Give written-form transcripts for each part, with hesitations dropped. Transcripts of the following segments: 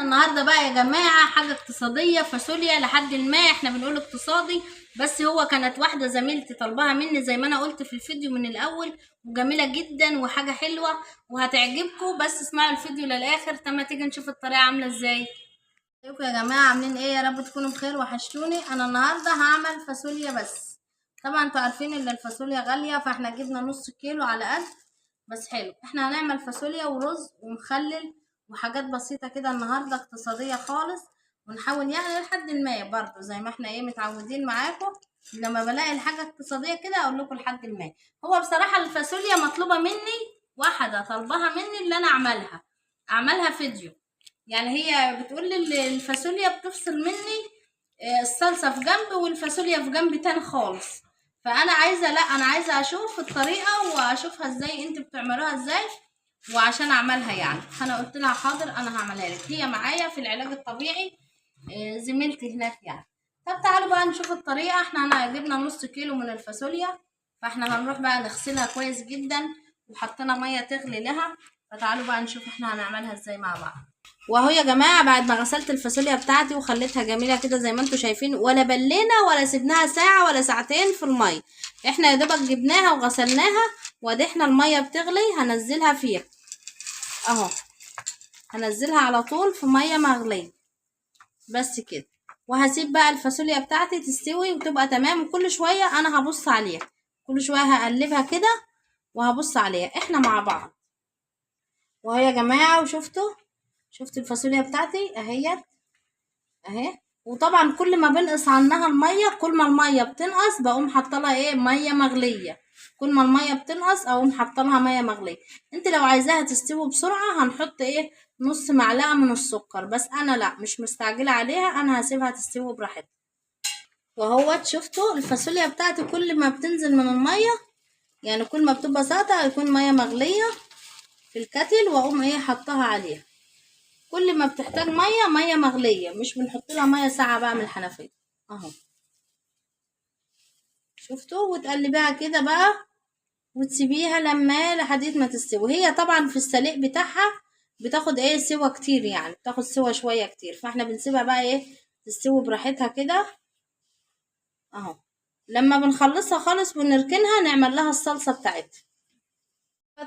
النهارده بقى يا جماعه حاجه اقتصاديه، فاصوليا لحد ما احنا بنقول اقتصادي، بس هو كانت واحده زميلتي طالباها مني زي ما انا قلت في الفيديو من الاول، وجميله جدا وحاجه حلوه وهتعجبكم. بس اسمعوا الفيديو للاخر. تم تيجي نشوف الطريقه عامله ازاي. ازيكم يا جماعه، عاملين ايه؟ يا رب تكونوا بخير، وحشتوني. انا النهارده هعمل فاصوليا بس. طبعا انتوا عارفين ان الفاصوليا غاليه، فاحنا جبنا نص كيلو على قد. بس حلو، احنا هنعمل فاصوليا ورز ومخلل وحاجات بسيطة كده النهاردة، اقتصادية خالص. ونحاول يعني لحد ما برضو زي ما احنا متعودين معاكم. لما بلاقي الحاجة اقتصادية كده اقول لكم لحد ما. هو بصراحة الفاصوليا مطلوبة مني، واحدة طلبها مني اللي انا اعملها فيديو. يعني هي بتقول لي الفاصوليا بتفصل مني، الصلصة في جنب والفاصوليا في جنب تاني خالص. فانا عايزه، لا انا عايزه اشوف الطريقه واشوفها ازاي انتوا بتعملوها ازاي، وعشان اعملها يعني. فانا قلت لها حاضر انا هعملها لك. هي معايا في العلاج الطبيعي، زميلتي هناك يعني. طب تعالوا بقى نشوف الطريقه. احنا جبنا نص كيلو من الفاصوليا، فاحنا هنروح بقى نغسلها كويس جدا وحطينا ميه تغلي لها. فتعالوا بقى نشوف احنا هنعملها ازاي مع بعض. واهو يا جماعه بعد ما غسلت الفاصوليا بتاعتي وخليتها جميله كده زي ما انتم شايفين، ولا بلينا ولا سيبناها ساعه ولا ساعتين في الميه. احنا يا دوبك جبناها وغسلناها، وادحنا الميه بتغلي هنزلها فيها اهو. هنزلها على طول في ميه مغليه بس كده. وهسيب بقى الفاصوليا بتاعتي تستوي وتبقى تمام. وكل شويه انا هبص عليها، كل شويه هقلبها كده وهبص عليها احنا مع بعض. وهي يا جماعه شفتوا الفاصوليا بتاعتي اهيت اهي. وطبعا كل ما بنقص عنها الميه، كل ما الميه بتنقص بقوم حاطه لها ميه مغليه. كل ما الميه بتنقص اقوم حاطه لها ميه مغليه. انت لو عايزاها تستوي بسرعه هنحط نص معلقه من السكر، بس انا لا، مش مستعجله عليها، انا هسيبها تستوي براحتها. وهوت شفتوا الفاصوليا بتاعتي كل ما بتنزل من الميه، يعني كل ما بتبقى ساقطه يكون ميه مغليه في الكتل، واقوم حطها عليها. كل ما بتحتاج ميه مغليه، مش بنحط لها ميه ساقعه بقى من الحنفيه اهو. شفتوا؟ وتقلبيها كده بقى وتسيبيها لحد ما تستوي. هي طبعا في السليق بتاعها بتاخد سوا كتير، يعني بتاخد سوا شويه كتير، فاحنا بنسيبها بقى تستوي براحتها كده اهو. لما بنخلصها خالص ونركنها نعمل لها الصلصه بتاعتها.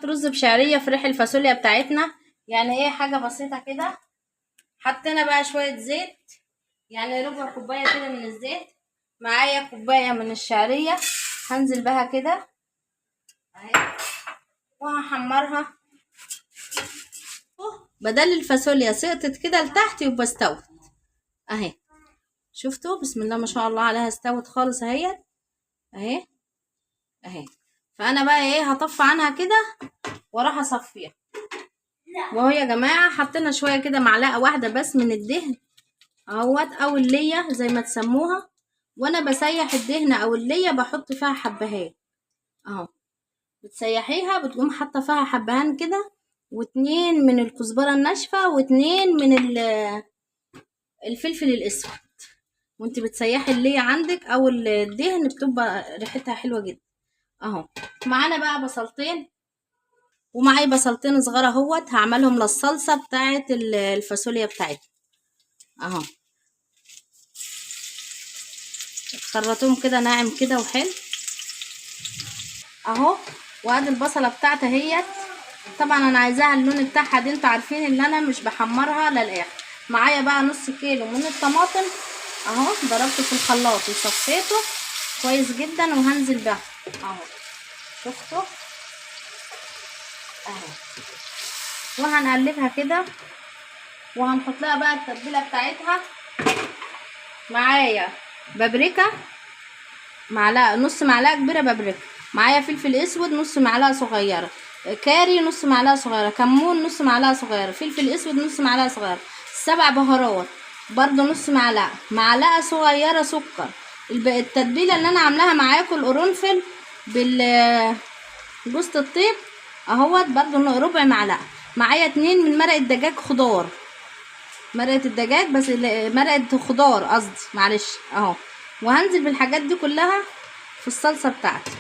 رز بشعريه في ريح الفاصوليا بتاعتنا، يعني حاجه بسيطه كده. حطينا بقى شويه زيت، يعني ربع كوبايه كده من الزيت. معايا كوبايه من الشعريه هنزل بها كده اهي، وهحمرها. بدل الفاصوليا سقطت كده لتحت يبقى استوت اهي. شفتوا؟ بسم الله ما شاء الله عليها، استوت خالص اهي اهي اهي. فانا بقى هطفي عنها كده واروح اصفيها. وهو يا جماعه حطينا شويه كده، معلقه واحده بس من الدهن اهوت، او الليه زي ما تسموها. وانا بسيح الدهن او الليه بحط فيها حبهان اهو. بتسيحيها بتقوم حاطه فيها حبهان كده، واتنين من الكزبره الناشفه، واتنين من الفلفل الاسود. وانت بتسيحي اللي عندك او الدهن بتبقى ريحتها حلوه جدا اهو. معانا بقى بصلتين، ومعايا بصلتين صغيره اهوت، هعملهم للصلصه بتاعه الفاصوليا بتاعتنا اهو. خرطوهم كده ناعم كده وحلو اهو. وادي البصله بتاعتي اهيت. طبعا انا عايزاها اللون بتاعها دي، انتوا عارفين ان انا مش بحمرها للاخر. معايا بقى نص كيلو من الطماطم اهو، ضربته في الخلاط وصفيته كويس جدا وهنزل بها اهو. شفتوا اهو. وهنقلبها كده وهنحط لها بقى التتبيله بتاعتها. معايا بابريكا معلقه، نص معلقه كبيره بابريكا. معايا فلفل اسود نص معلقه صغيره، كاري نص معلقه صغيره، كمون نص معلقه صغيره، فلفل اسود نص معلقه صغيره، 7 بهارات برضو نص معلقه صغيره سكر. التتبيله اللي انا عاملاها معاكم القرنفل جوز الطيب اهوت برضو ربع معلقه. معايا 2 من مرقه دجاج خضار، مرقه الدجاج بس مرقه خضار قصدي، معلش اهو. وهنزل بالحاجات دي كلها في الصلصه بتاعتي.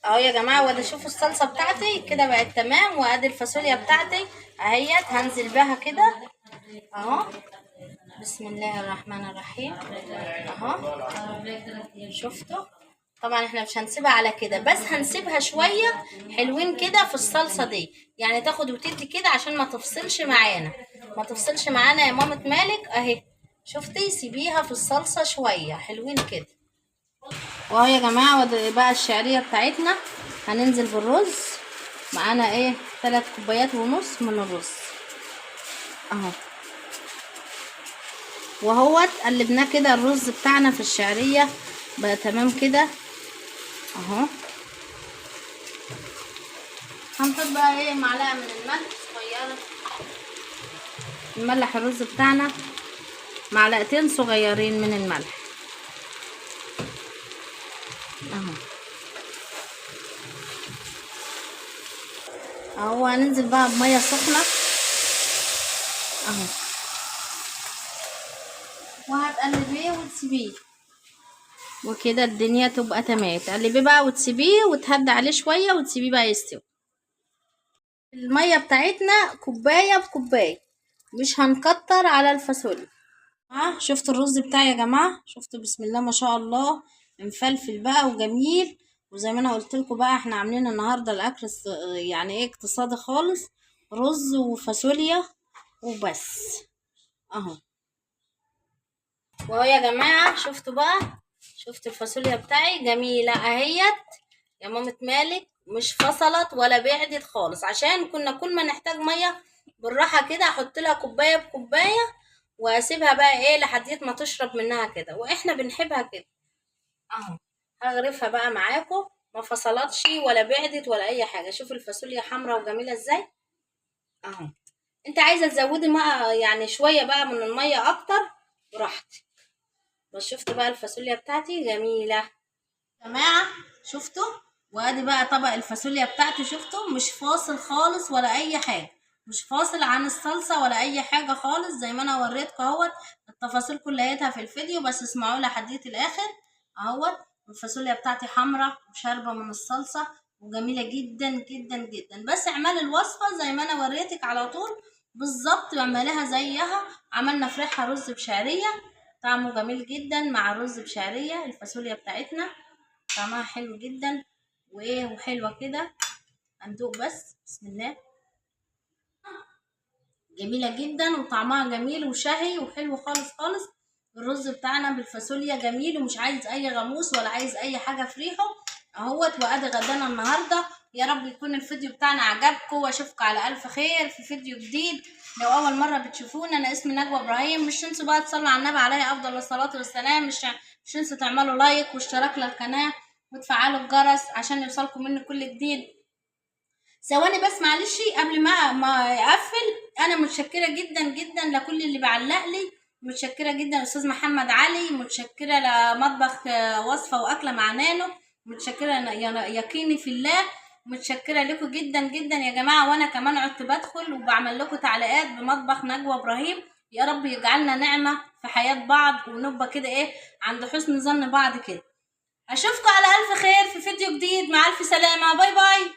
اهو يا جماعه، وادي شوفوا الصلصه بتاعتي كده بقت تمام، وادي الفاصوليا بتاعتي اهيت هنزل بها كده اهو. بسم الله الرحمن الرحيم اهو. شفتوا؟ طبعا احنا مش هنسيبها على كده، بس هنسيبها شويه حلوين كده في الصلصه دي، يعني تاخد وتدي كده عشان ما تفصلش معانا، ما تفصلش معانا يا مامة مالك اهي. شفتي؟ سيبيها في الصلصه شويه حلوين كده. واهو يا جماعه، وادي بقى الشعريه بتاعتنا هننزل بالرز. معانا ايه 3 كوبايات ونص من الرز اهو. وهوت قلبناه كده الرز بتاعنا في الشعريه بقى تمام كده اهو. هنحط بقى ايه معلقه من الملح صغيره، نملح الرز بتاعنا معلقتين صغيرين من الملح اهو. اهو هننزل بقى بميه سخنه اهو، وهتقلبيه وتسيبيه وكده الدنيا تبقى تمام. تقلبيه بقى وتسيبيه وتهدي عليه شويه وتسيبيه بقى يستوي. الميه بتاعتنا كوبايه بكوبايه، مش هنكتر على الفاصوليا. شفتوا الرز بتاعي يا جماعه؟ شفتوا؟ بسم الله ما شاء الله، مفلفل بقى وجميل. وزي ما انا قلت لكم بقى احنا عاملين النهارده الاكل يعني ايه اقتصادي خالص، رز وفاصوليا وبس اهو. وهو يا جماعه شفتوا بقى؟ شفتوا الفاصوليا بتاعي جميله اهيت يا مامة مالك، مش فصلت ولا بعدت خالص، عشان كنا كل ما نحتاج ميه بالراحه كده احط لها كوبايه بكوبايه واسيبها بقى ايه لحد ما تشرب منها كده، واحنا بنحبها كده اهو. هغرفها بقى معاكم، ما فصلتش ولا بعدت ولا اي حاجه. شوفوا الفاصوليا حمرا وجميله ازاي اهو. انت عايزه تزودي ماء يعني شويه بقى من الميه اكتر براحتك. بس شفت بقى الفاصوليا بتاعتي جميله يا جماعه؟ شفتوا؟ وادي بقى طبق الفاصوليا بتاعتي، شفتوا؟ مش فاصل خالص ولا اي حاجه، مش فاصل عن الصلصه ولا اي حاجه خالص، زي ما انا وريتكم اهوت. التفاصيل كلها في الفيديو، بس اسمعوا لحديت الاخر اهوت. الفاصوليا بتاعتي حمرا وشاربه من الصلصه وجميله جدا جدا جدا. بس اعملي الوصفه زي ما انا وريتك على طول بالظبط، واعمليها زيها. عملنا فريحه رز بشعريه، طعمه جميل جدا مع الرز بشعريه. الفاصوليا بتاعتنا طعمها حلو جدا وايه وحلوه كده. هندوق بس بسم الله. جميله جدا وطعمها جميل وشهي وحلو خالص خالص. الرز بتاعنا بالفاصوليا جميل ومش عايز اي غموس ولا عايز اي حاجه في ريحه اهوت. وادي غدانا النهارده. يا رب يكون الفيديو بتاعنا عجبكم، واشوفكم على الف خير في فيديو جديد. لو اول مره بتشوفونا، انا اسمي نجوى ابراهيم. مش تنسوا بقى تصلوا على النبي عليه افضل الصلاه والسلام. مش تنسوا تعملوا لايك واشتراك للقناه وتفعلوا الجرس عشان يوصلكم مني كل جديد. ثواني بس معلش قبل ما اقفل، انا متشكره جدا جدا لكل اللي بعلق لي. متشكره جدا استاذ محمد علي، متشكره لمطبخ وصفه واكله مع نانو، متشكره يقيني في الله. متشكره لكم جدا جدا يا جماعه. وانا كمان عدت بدخل وبعمل لكم تعليقات بمطبخ نجوى ابراهيم. يا رب يجعلنا نعمه في حياه بعض، ونبقى كده ايه عند حسن ظن بعض كده. اشوفكم على الف خير في فيديو جديد. مع الف سلامه، باي باي.